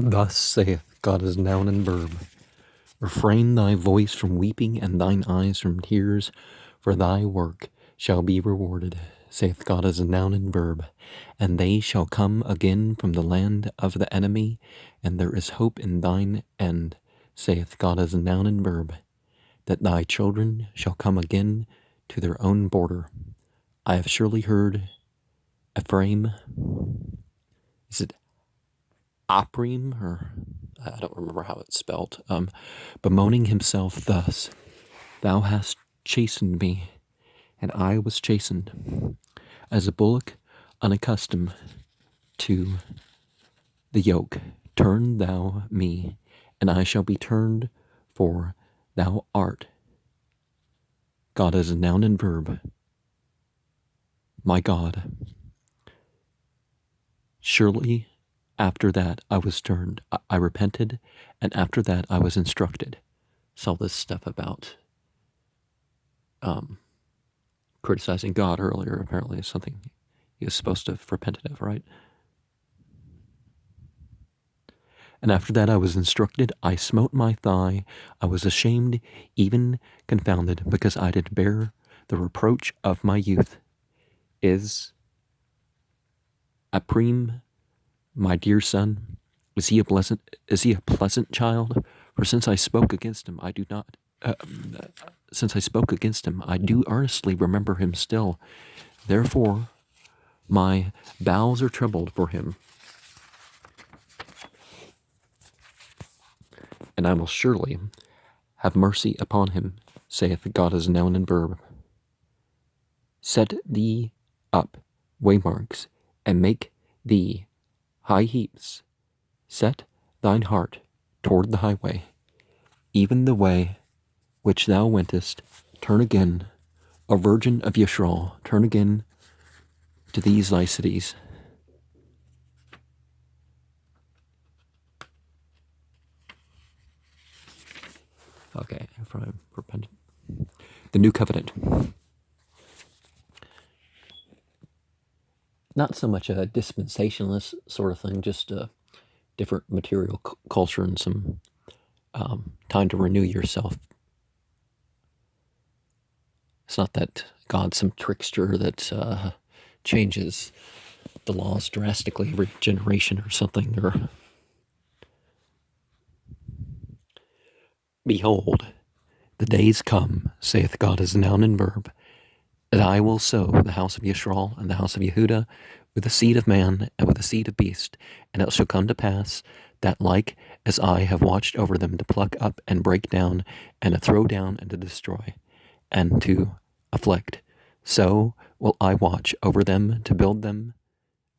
Thus saith God as noun and verb. Refrain thy voice from weeping and thine eyes from tears, for thy work shall be rewarded, saith God as a noun and verb. And they shall come again from the land of the enemy, and there is hope in thine end, saith God as a noun and verb. That thy children shall come again to their own border. I have surely heard Ephraim, is it Oprim, or I don't remember how it's spelled, bemoaning himself thus, Thou hast chastened me, and I was chastened, as a bullock unaccustomed to the yoke. Turn thou me, and I shall be turned, for thou art. God is a noun and verb. My God. Surely after that I was turned, I repented, and after that I was instructed. Saw this stuff about criticizing God earlier. Apparently it's something he was supposed to have repented of, right? And after that I was instructed, I smote my thigh, I was ashamed, even confounded, because I did bear the reproach of my youth. Is Aprim my dear son? Is he a pleasant child? For since I spoke against him, I do earnestly remember him still. Therefore, my bowels are troubled for him. And I will surely have mercy upon him, saith God as noun and verb. Set thee up waymarks, and make thee high heaps. Set thine heart toward the highway, even the way which thou wentest. Turn again, O Virgin of Yisrael, turn again to these thy cities. Okay, from repentant. The New Covenant. Not so much a dispensationalist sort of thing, just a different material culture and some time to renew yourself. It's not that God's some trickster that changes the laws drastically every generation or something. Or behold, the days come, saith God as noun and verb, that I will sow the house of Yisrael and the house of Yehuda with the seed of man and with the seed of beast, and it shall come to pass that like as I have watched over them to pluck up and break down and to throw down and to destroy and to afflict, so will I watch over them to build and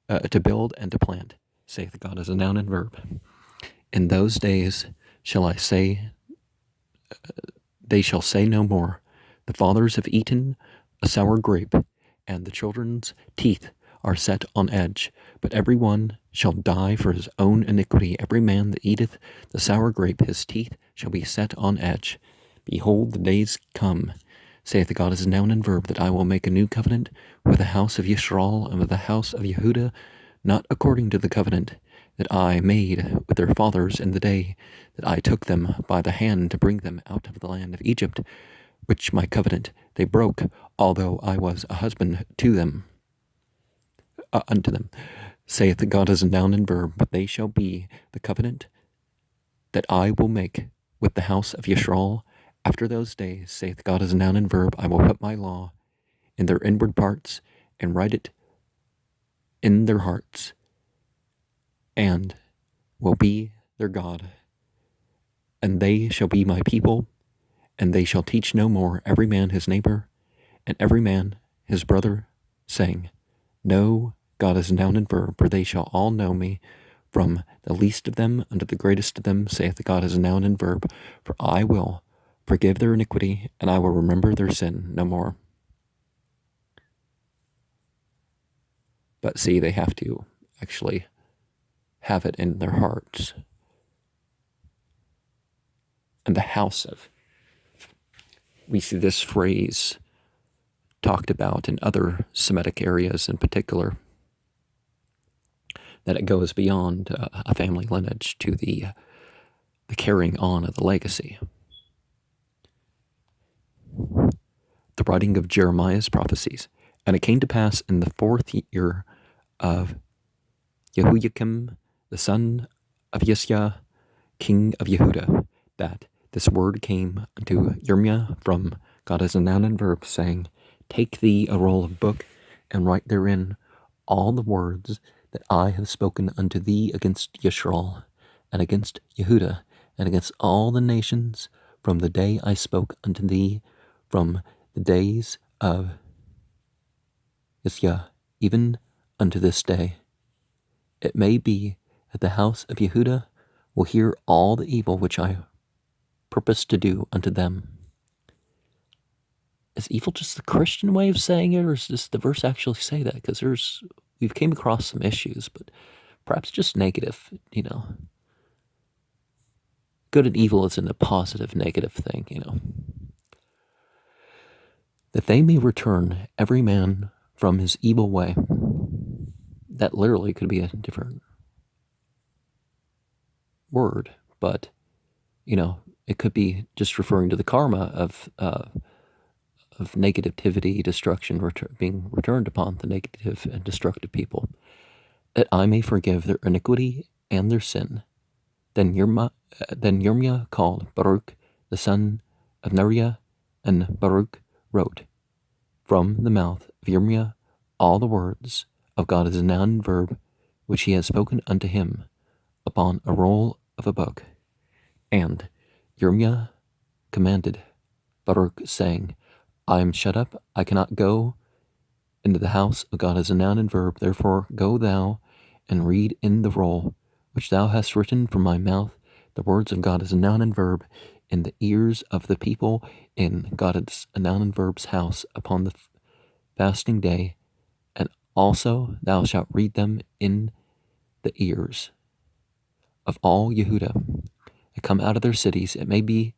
to plant, saith God as a noun and verb. In those days shall I say, they shall say no more, the fathers have eaten a sour grape, and the children's teeth are set on edge. But every one shall die for his own iniquity. Every man that eateth the sour grape, his teeth shall be set on edge. Behold, the days come, saith God as a noun and verb, that I will make a new covenant with the house of Yisrael and with the house of Yehuda, not according to the covenant that I made with their fathers in the day that I took them by the hand to bring them out of the land of Egypt, which my covenant they broke, although I was a husband to them, unto them, saith God as a noun and verb. But they shall be the covenant that I will make with the house of Yisrael after those days, saith God as a noun and verb. I will put my law in their inward parts and write it in their hearts, and will be their God. And they shall be my people, and they shall teach no more every man his neighbor, and every man his brother, saying, Know God as a noun and verb, for they shall all know me, from the least of them unto the greatest of them, saith God as a noun and verb. For I will forgive their iniquity, and I will remember their sin no more. But see, they have to actually have it in their hearts. And the house of, we see this phrase talked about in other Semitic areas in particular, that it goes beyond a family lineage to the carrying on of the legacy. The writing of Jeremiah's prophecies. And it came to pass in the 4th year of Jehoiakim, the son of Josiah, king of Yehuda, that this word came unto Yirmiah from God as a noun and verb, saying, Take thee a roll of book, and write therein all the words that I have spoken unto thee against Yisrael, and against Yehuda, and against all the nations, from the day I spoke unto thee, from the days of Josiah, even unto this day. It may be that the house of Yehuda will hear all the evil which I purpose to do unto them. Is evil just the Christian way of saying it, or does the verse actually say that? Because we've came across some issues, but perhaps just negative, Good and evil isn't a positive, negative thing, That they may return every man from his evil way. That literally could be a different word, but, it could be just referring to the karma of negativity, destruction, being returned upon the negative and destructive people, that I may forgive their iniquity and their sin. Then Yirmiah called Baruch, the son of Neriah, and Baruch wrote from the mouth of Yirmiah all the words of God as a noun and verb, which he has spoken unto him, upon a roll of a book. And Yirmiah commanded Baruch, saying, I am shut up, I cannot go into the house of God as a noun and verb, therefore go thou and read in the roll, which thou hast written from my mouth, the words of God as a noun and verb, in the ears of the people in God as a noun and verb's house upon the fasting day, and also thou shalt read them in the ears of all Yehuda that come out of their cities. It may be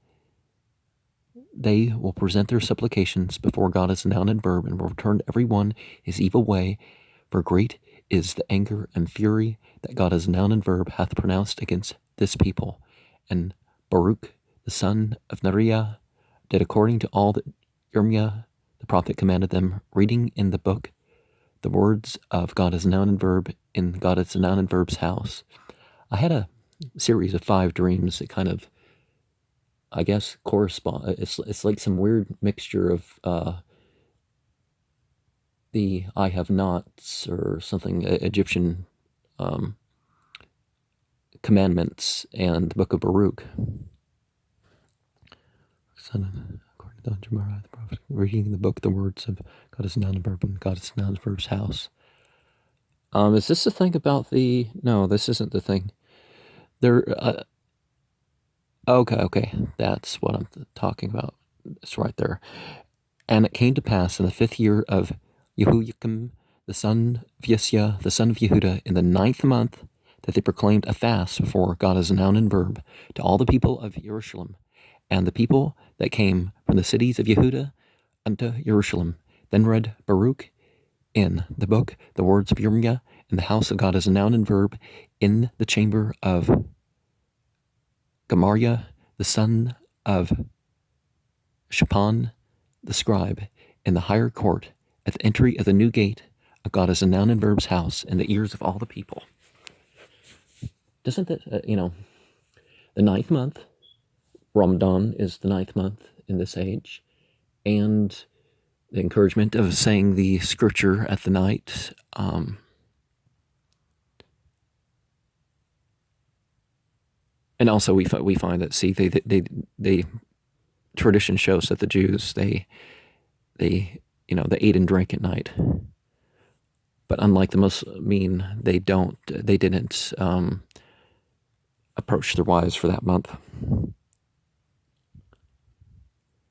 they will present their supplications before God as a noun and verb, and will return every one his evil way, for great is the anger and fury that God as a noun and verb hath pronounced against this people. And Baruch, the son of Neriah, did according to all that Yirmiah the prophet commanded them, reading in the book the words of God as a noun and verb in God as a noun and verb's house. I had a series of 5 dreams that kind of, I guess, correspond. It's like some weird mixture of the I have nots or something, Egyptian commandments, and the book of Baruch. According to Jeremiah the prophet, reading the book, the words of God as a noun and verb in God as a noun and verb's house. Is this the thing about the? No, this isn't the thing. There. Okay, that's what I'm talking about. It's right there. And it came to pass in the 5th year of Jehoiakim, the son of Josiah, the son of Yehuda, in the 9th month, that they proclaimed a fast before God as a noun and verb to all the people of Jerusalem, and the people that came from the cities of Yehuda unto Jerusalem. Then read Baruch in the book the words of Yirmiah in the house of God as a noun and verb, in the chamber of Gemariah, the son of Shaphan, the scribe, in the higher court, at the entry of the new gate of God as a noun and verb's house, in the ears of all the people. Doesn't that, the 9th month, Ramadan is the 9th month in this age, and the encouragement of saying the scripture at the night, and also we find that, see, they tradition shows that the Jews, they ate and drank at night. But unlike the Muslim, they didn't approach their wives for that month.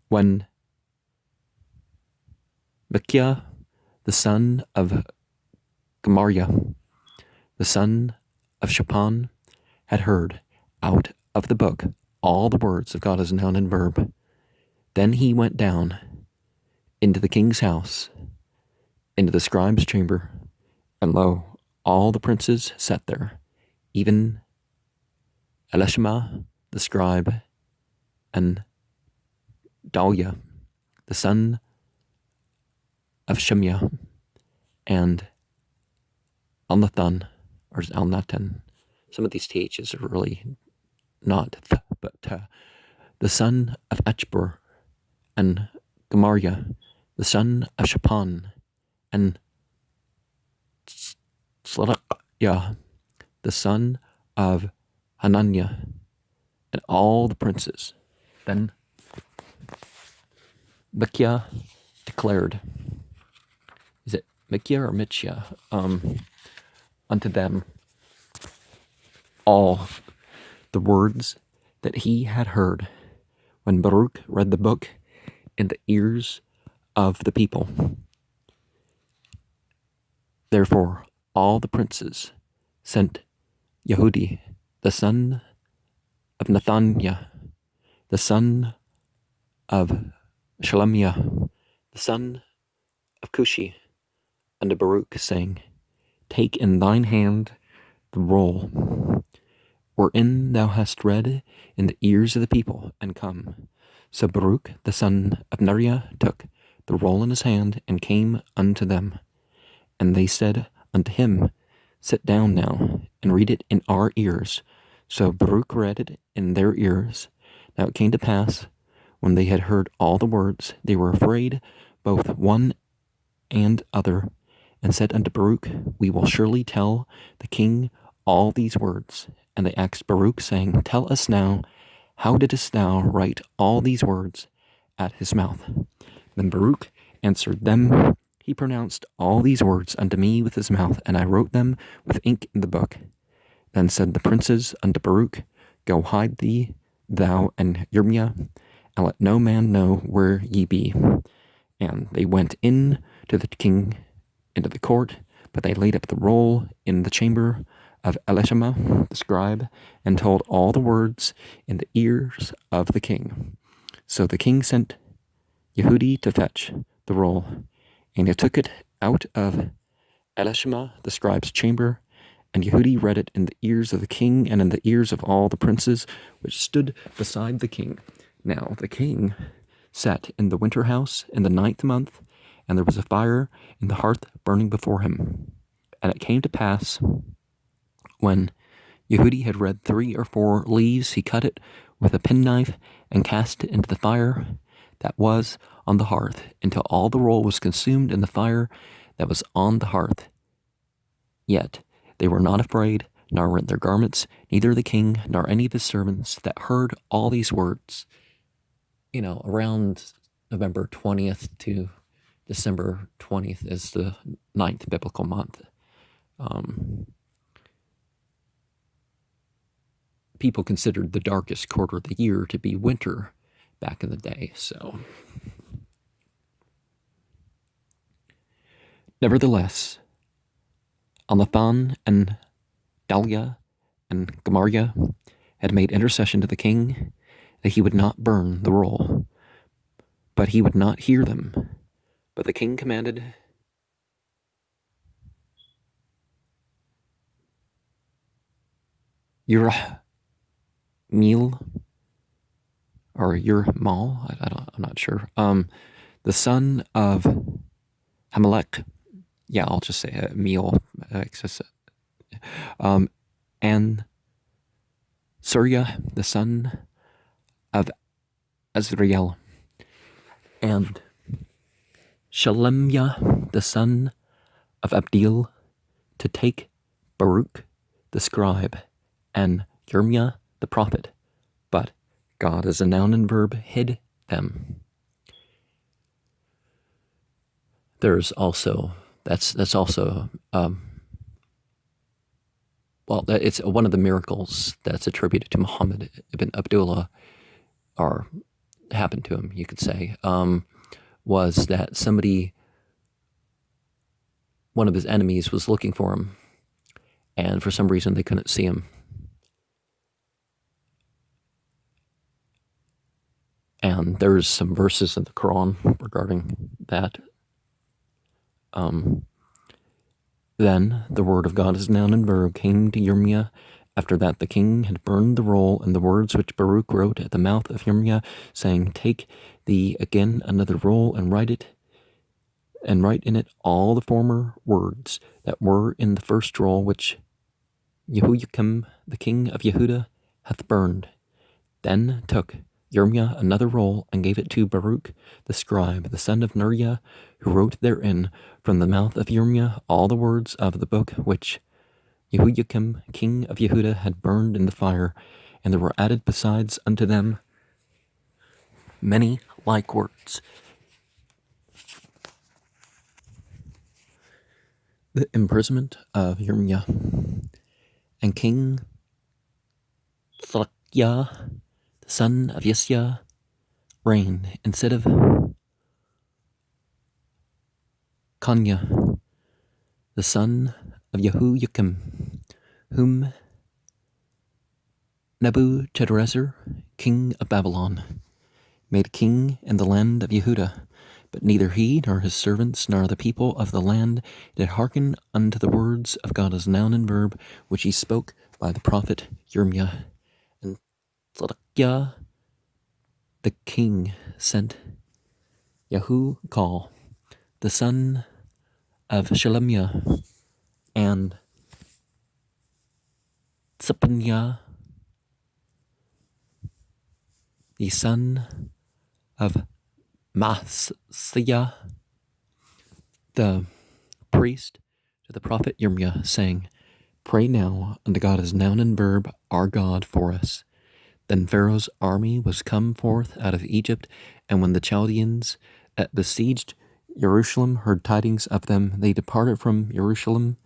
When Micaiah, the son of Gemariah, the son of Shaphan, had heard out of the book all the words of God as a noun and verb, then he went down into the king's house, into the scribe's chamber, and lo, all the princes sat there, even Elishama the scribe, and Dahlia, the son of Shemiah, and Elnathan, or Elnathan. Some of these THs are really not but the son of Achbor, and Gemariah, the son of Shaphan, and Sladkiah, the son of Hananiah, and all the princes. Then Micaiah declared, is it Micaiah or Micaiah? Unto them all the words that he had heard when Baruch read the book in the ears of the people. Therefore, all the princes sent Yehudi, the son of Nathaniah, the son of Shelemiah, the son of Cushi, unto Baruch, saying, Take in thine hand the roll, wherein thou hast read in the ears of the people, and come. So Baruch, the son of Neriah, took the roll in his hand, and came unto them. And they said unto him, Sit down now, and read it in our ears. So Baruch read it in their ears. Now it came to pass, when they had heard all the words, they were afraid, both one and other, and said unto Baruch, We will surely tell the king all these words. And they asked Baruch, saying, Tell us now, how didst thou write all these words at his mouth? Then Baruch answered them, He pronounced all these words unto me with his mouth, and I wrote them with ink in the book. Then said the princes unto Baruch, Go hide thee, thou and Yirmiah, and let no man know where ye be. And they went in to the king into the court, but they laid up the roll in the chamber of Elishama the scribe, and told all the words in the ears of the king. So the king sent Yehudi to fetch the roll, and he took it out of Elishama the scribe's chamber, and Yehudi read it in the ears of the king and in the ears of all the princes which stood beside the king. Now the king sat in the winter house in the 9th month, and there was a fire in the hearth burning before him. And it came to pass, when Yehudi had read 3 or 4 leaves, he cut it with a penknife and cast it into the fire that was on the hearth, until all the roll was consumed in the fire that was on the hearth. Yet they were not afraid, nor rent their garments, neither the king nor any of his servants that heard all these words. Around November 20th to December 20th is the 9th biblical month. People considered the darkest quarter of the year to be winter back in the day, so. Nevertheless, Elnathan and Dahlia and Gemariah had made intercession to the king that he would not burn the roll, but he would not hear them. But the king commanded Meal or Yermal, I'm not sure. The son of Hamelech, yeah, I'll just say Meal, and Surya, the son of Azrael, and Shelemiah, the son of Abdil, to take Baruch the scribe and Yirmiah the prophet, but God, as a noun and verb, hid them. There's also, that's also, it's one of the miracles that's attributed to Muhammad ibn Abdullah, or happened to him, you could say, was that one of his enemies was looking for him, and for some reason they couldn't see him. And there's some verses in the Quran regarding that. Then the word of God as noun and verb came to Yirmiah. After that the king had burned the roll and the words which Baruch wrote at the mouth of Yirmiah, saying, Take thee again another roll and write in it all the former words that were in the first roll which Jehoiakim the king of Yehudah hath burned. Then took Yirmiah another roll and gave it to Baruch the scribe, the son of Neriah, who wrote therein from the mouth of Yirmiah all the words of the book which Jehoiakim king of Yehudah had burned in the fire, and there were added besides unto them many like words. The imprisonment of Yirmiah. And King Thaliah, the son of Yeshiah, reigned instead of Kanya, the son of Jehoiakim, whom Nebuchadrezzar, king of Babylon, made king in the land of Yehudah. But neither he nor his servants nor the people of the land did hearken unto the words of God as noun and verb, which he spoke by the prophet Yirmiah. And Zedekiah the king sent Yehu-Kal, the son of Shelemiah, and Zephaniah, the son of Maaseiah, the priest, to the prophet Yirmiah, saying, Pray now unto God as noun and verb, our God, for us. Then Pharaoh's army was come forth out of Egypt, and when the Chaldeans that besieged Jerusalem heard tidings of them, they departed from Jerusalem.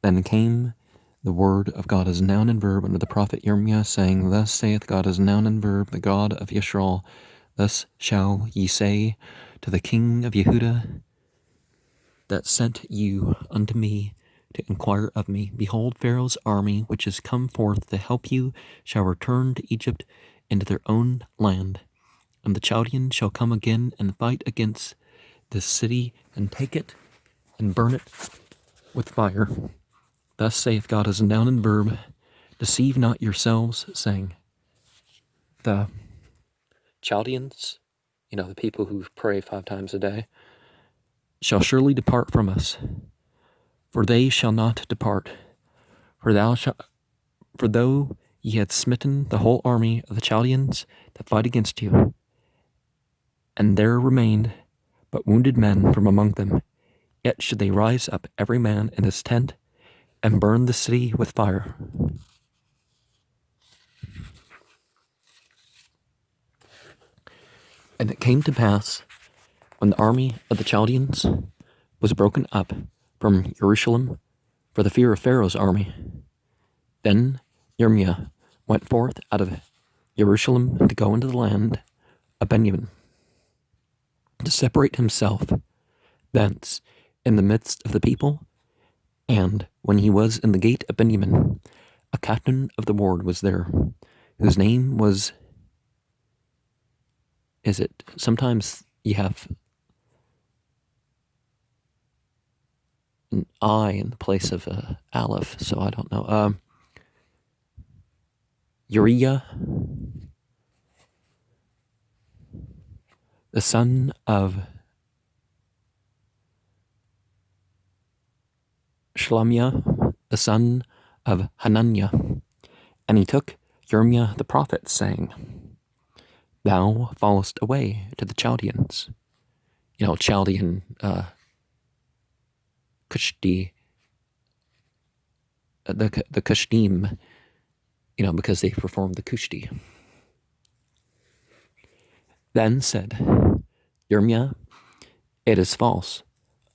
Then came the word of God as noun and verb unto the prophet Yirmiah, saying, Thus saith God as noun and verb, the God of Yisrael, Thus shall ye say to the king of Yehudah that sent you unto me to inquire of me, Behold, Pharaoh's army, which is come forth to help you, shall return to Egypt into their own land. And the Chaldeans shall come again and fight against this city, and take it, and burn it with fire. Thus saith God as a noun and verb, Deceive not yourselves, saying, the Chaldeans, the people who pray 5 times a day, shall surely depart from us, for they shall not depart. For though ye had smitten the whole army of the Chaldeans that fight against you, and there remained but wounded men from among them, yet should they rise up every man in his tent, and burn the city with fire. And it came to pass, when the army of the Chaldeans was broken up from Jerusalem for the fear of Pharaoh's army, then Yirmiah went forth out of Jerusalem to go into the land of Benjamin, to separate himself thence in the midst of the people. And when he was in the gate of Benjamin, a captain of the ward was there, whose name was, sometimes you have an I in the place of a aleph, so I don't know. Uriah, the son of Shelemiah, the son of Hananiah. And he took Yirmiah the prophet, saying, Thou fallest away to the Chaldeans. Chaldean, Kushti, the Kushtim, because they performed the Kushti. Then said Yirmiah, It is false.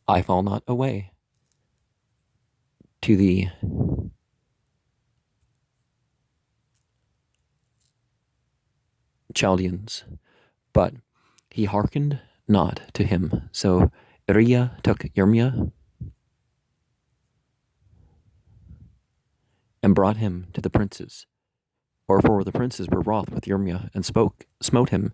I fall not away to the Chaldeans. But he hearkened not to him. So Uriah took Yirmiah and brought him to the princes. Wherefore the princes were wroth with Yirmiah, and smote him,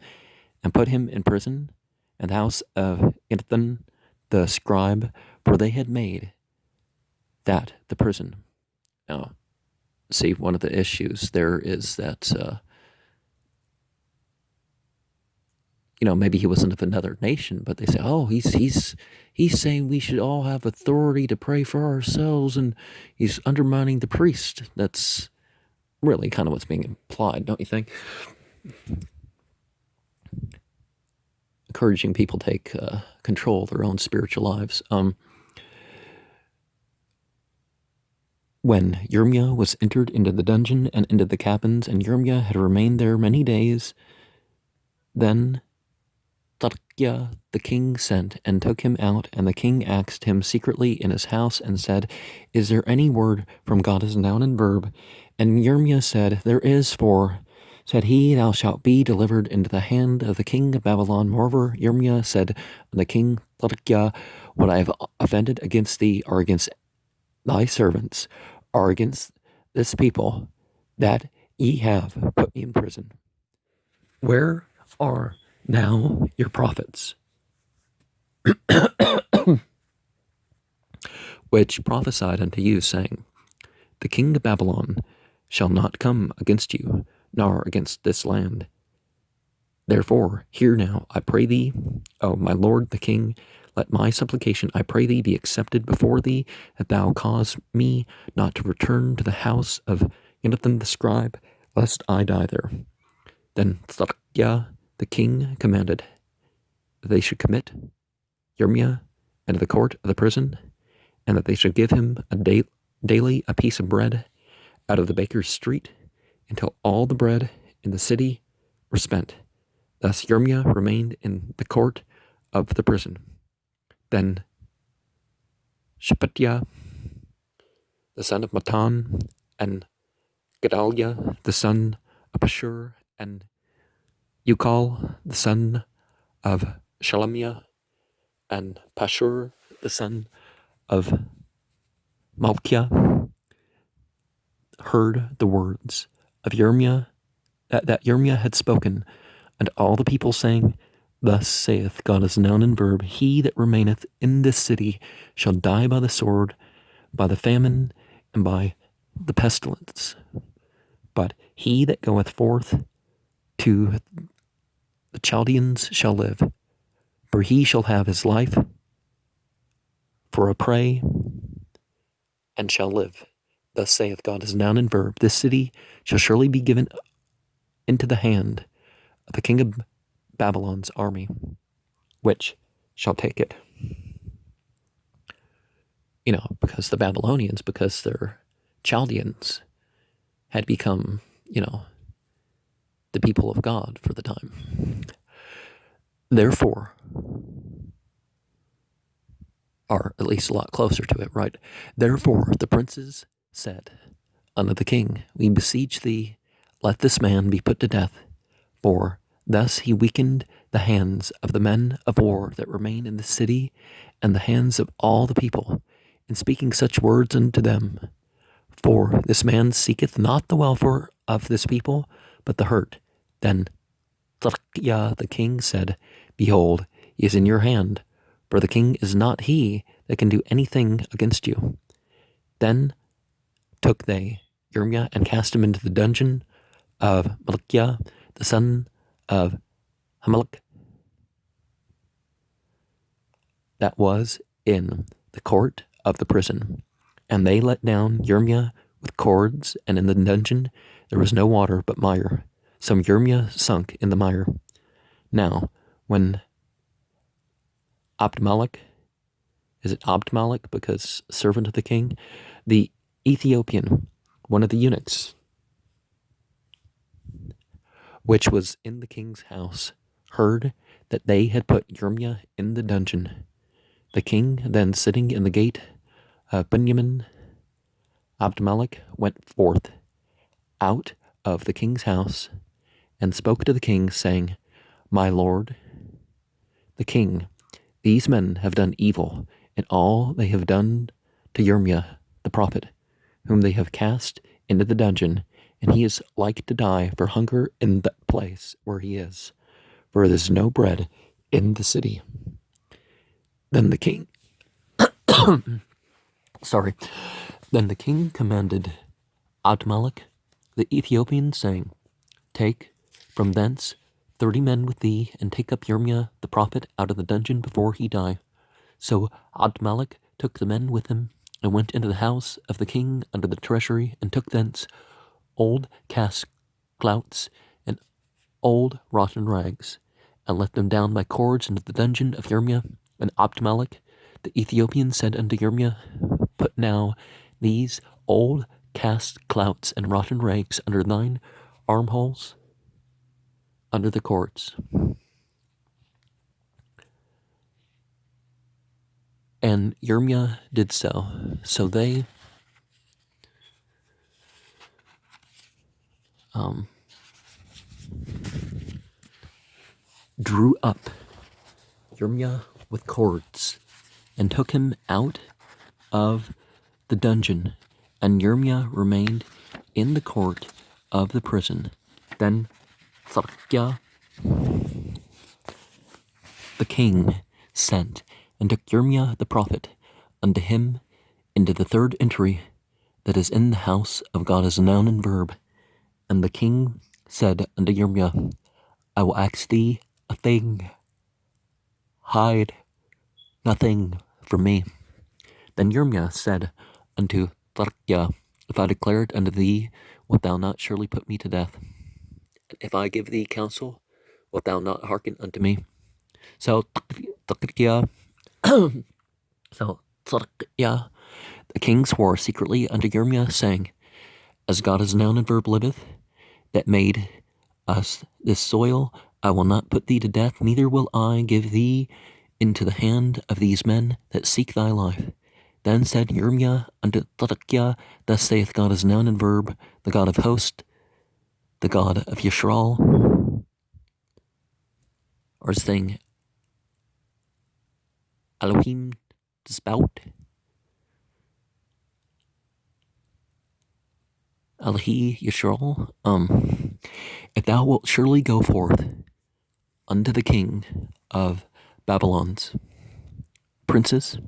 and put him in prison in the house of Ethan the scribe, for they had made that the prison. Now, see, one of the issues there is that, maybe he wasn't of another nation, but they say, oh, he's saying we should all have authority to pray for ourselves, and he's undermining the priest. That's really kind of what's being implied, don't you think? Encouraging people to take control of their own spiritual lives. When Yirmiyah was entered into the dungeon and into the cabins, and Yirmiyah had remained there many days, then Tzadkiah the king sent and took him out, and the king asked him secretly in his house and said, is there any word from God as noun and verb? And Yirmiyah said, there is, for, said he, thou shalt be delivered into the hand of the king of Babylon. Moreover, Yirmiyah said unto the king Tzadkiah, what I have offended against thee or against thy servants, or against this people, that ye have put me in prison. Where are now your prophets, which prophesied unto you, saying, the king of Babylon shall not come against you, nor against this land. Therefore, hear now, I pray thee, O my lord the king, let my supplication, I pray thee, be accepted before thee, that thou cause me not to return to the house of Jonathan the scribe, lest I die there. Then Tzadkiah the king commanded that they should commit Yirmiyah into the court of the prison, and that they should give him daily a piece of bread out of the baker's street, until all the bread in the city were spent. Thus Yirmiyah remained in the court of the prison. Then Shephatiah, the son of Matan, and Gedaliah, the son of Pashur, and Ukal, the son of Shelemiah, and Pashur, the son of Malchiah, heard the words of Yirmiyah, that Yirmiyah had spoken, and all the people saying, thus saith God as noun and verb, he that remaineth in this city shall die by the sword, by the famine, and by the pestilence. But he that goeth forth to the Chaldeans shall live, for he shall have his life for a prey, and shall live. Thus saith God as noun and verb, this city shall surely be given into the hand of the king of Babylon's army, which shall take it. Because the Babylonians, because they're Chaldeans, had become, the people of God for the time. Therefore, or at least a lot closer to it, right? Therefore, the princes said unto the king, we beseech thee, let this man be put to death, for thus he weakened the hands of the men of war that remain in the city, and the hands of all the people, in speaking such words unto them. For this man seeketh not the welfare of this people, but the hurt. Then Tzadkiah the king said, behold, he is in your hand, for the king is not he that can do anything against you. Then took they Yirmiyah and cast him into the dungeon of Malchiah, the son of Hamelech, that was in the court of the prison. And they let down Yirmiyah with cords, and in the dungeon there was no water but mire. So Yirmiyah sunk in the mire. Now, when Abdmalek, is it Abdmalek because servant of the king, the Ethiopian, one of the eunuchs, which was in the king's house, heard that they had put Yirmiyah in the dungeon. The king then sitting in the gate of Benjamin, Abdmalek went forth out of the king's house and spoke to the king, saying, my lord, the king, these men have done evil in all they have done to Yirmiyah the prophet, whom they have cast into the dungeon, and he is like to die for hunger in the place where he is, for there is no bread in the city. Then the king Sorry. Then the king commanded Admalek the Ethiopian, saying, Take from thence 30 men with thee, and take up Yirmiyah the prophet out of the dungeon before he die. So Admalek took the men with him, and went into the house of the king under the treasury, and took thence old cast clouts and old rotten rags, and let them down by cords into the dungeon of Yirmiyah. And Admalek the Ethiopian said unto Yirmiyah, Put now these old cast clouts and rotten rags under thine armholes, under the cords. And Yirmiyah did so. So they drew up Yirmiyah with cords, and took him out of the dungeon, and Yirmiyah remained in the court of the prison. Then Thirkiah the king sent, and took Yirmiyah the prophet unto him into the third entry that is in the house of God as a noun and verb. And the king said unto Yirmiyah, I will ask thee a thing, hide nothing from me. Then Yirmiyah said unto Thirkiah, If I declare it unto thee, wilt thou not surely put me to death? And if I give thee counsel, wilt thou not hearken unto me? So Thirkiah, the king swore secretly unto Yirmiyah, saying, As God as noun and verb liveth, that made us this soil, I will not put thee to death, neither will I give thee into the hand of these men that seek thy life. Then said Yirmiyah unto Thirkiah, Thus saith God as noun and verb, the God of hosts, the God of Yisrael, or his thing, Elohim Spout, Elohi Yisrael, if thou wilt surely go forth unto the king of Babylon's princes,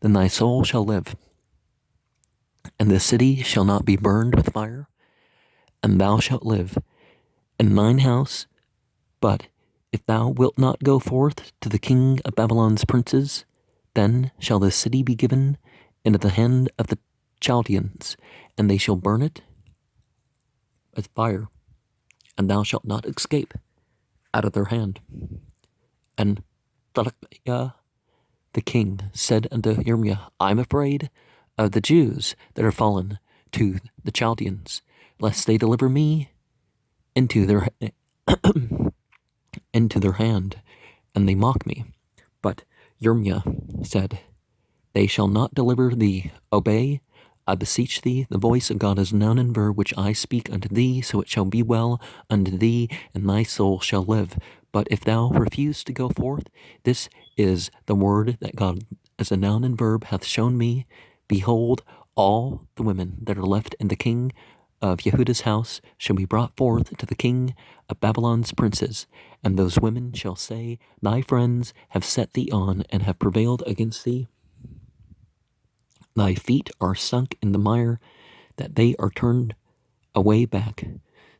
then thy soul shall live, and the city shall not be burned with fire, and thou shalt live in thine house. But if thou wilt not go forth to the king of Babylon's princes, then shall the city be given into the hand of the Chaldeans, and they shall burn it with fire, and thou shalt not escape out of their hand. And Thirkiah the king said unto Yirmiyah, I am afraid of the Jews that are fallen to the Chaldeans, lest they deliver me into their hand, and they mock me. But Yirmiyah said, They shall not deliver thee. Obey, I beseech thee, the voice of God as noun and verb, which I speak unto thee, so it shall be well unto thee, and thy soul shall live. But if thou refuse to go forth, this is the word that God as a noun and verb hath shown me. Behold, all the women that are left in the king of Yehuda's house shall be brought forth to the king of Babylon's princes, and those women shall say, Thy friends have set thee on, and have prevailed against thee. Thy feet are sunk in the mire, that they are turned away back.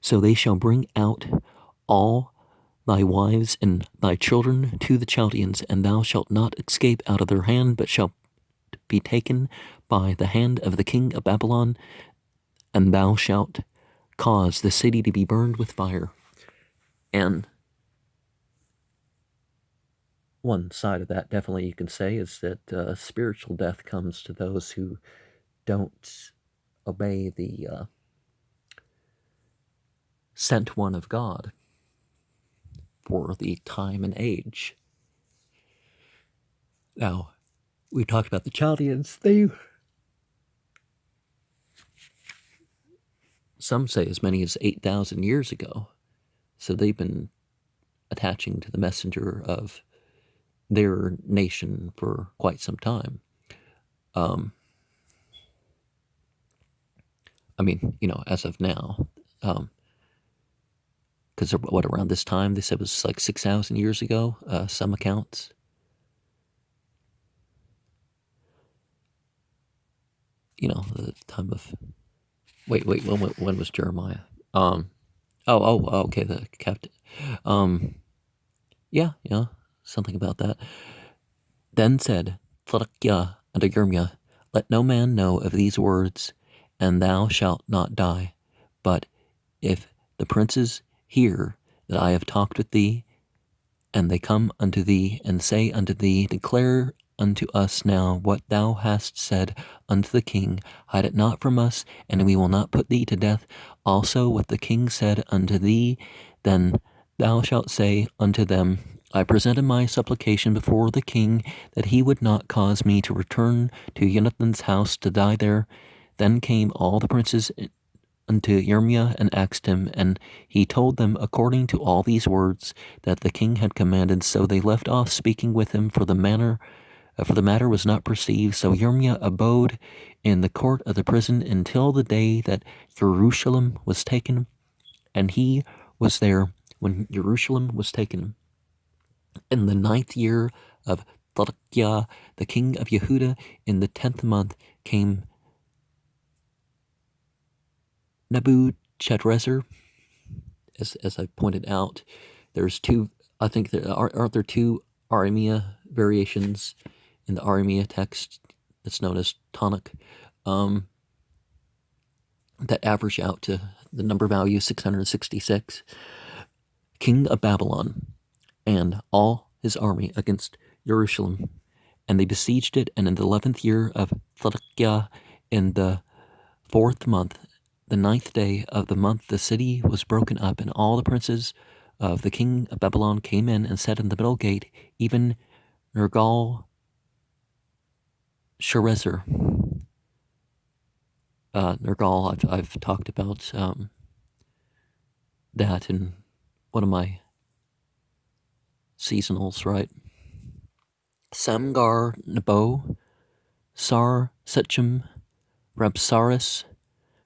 So they shall bring out all thy wives and thy children to the Chaldeans, and thou shalt not escape out of their hand, but shalt be taken by the hand of the king of Babylon, and thou shalt cause the city to be burned with fire. And one side of that, definitely you can say, is that spiritual death comes to those who don't obey the sent one of God for the time and age. Now, we talked about the Chaldeans. Some say as many as 8,000 years ago. So they've been attaching to the messenger of their nation for quite some time. I mean, as of now, because around this time, they said it was like 6,000 years ago, some accounts. the time of, wait, when was Jeremiah? Okay, the captain. Yeah, something about that. Then said Tzadkiah unto Yirmiyah, let no man know of these words, and thou shalt not die. But if the princes hear that I have talked with thee, and they come unto thee, and say unto thee, declare unto us now what thou hast said unto the king, hide it not from us, and we will not put thee to death. Also what the king said unto thee, then thou shalt say unto them, I presented my supplication before the king, that he would not cause me to return to Jonathan's house to die there. Then came all the princes unto Yirmiyah and asked him, and he told them according to all these words that the king had commanded. So they left off speaking with him, for the matter was not perceived. So Yirmiyah abode in the court of the prison until the day that Jerusalem was taken, and he was there when Jerusalem was taken. In the 9th year of Tzadkiah, the king of Yehuda, in the 10th month, came Nebuchadrezzar. As I pointed out, there's two. I think aren't there two Aramea variations in the Aramea text that's known as Tanakh, that average out to the number value 666. King of Babylon and all his army against Jerusalem, and they besieged it. And in the 11th year of Tzadkiah, in the 4th month, the 9th day of the month, the city was broken up, and all the princes of the king of Babylon came in and sat in the middle gate, even Nergal-Sharezer. Nergal, I've talked about that in one of my seasonals, right? Samgar, Nebo, Sar, Sechem, Rabsaris,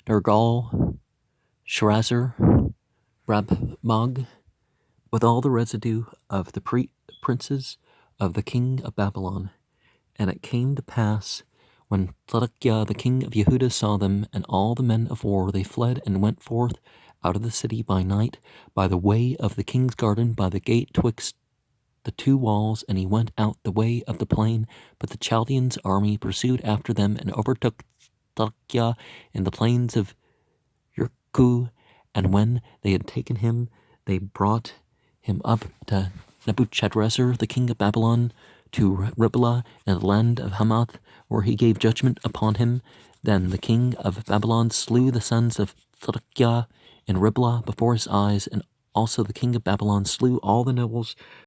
Nergal, Sharezer, Rabmag, with all the residue of the princes of the king of Babylon. And it came to pass, when Tzadkiah the king of Yehuda saw them, and all the men of war, they fled and went forth out of the city by night, by the way of the king's garden, by the gate twixt the two walls, and he went out the way of the plain. But the Chaldeans' army pursued after them, and overtook Tzadkiah in the plains of Yerku. And when they had taken him, they brought him up to Nebuchadrezzar the king of Babylon, to Riblah in the land of Hamath, where he gave judgment upon him. Then the king of Babylon slew the sons of Tzadkiah in Riblah before his eyes, and also the king of Babylon slew all the nobles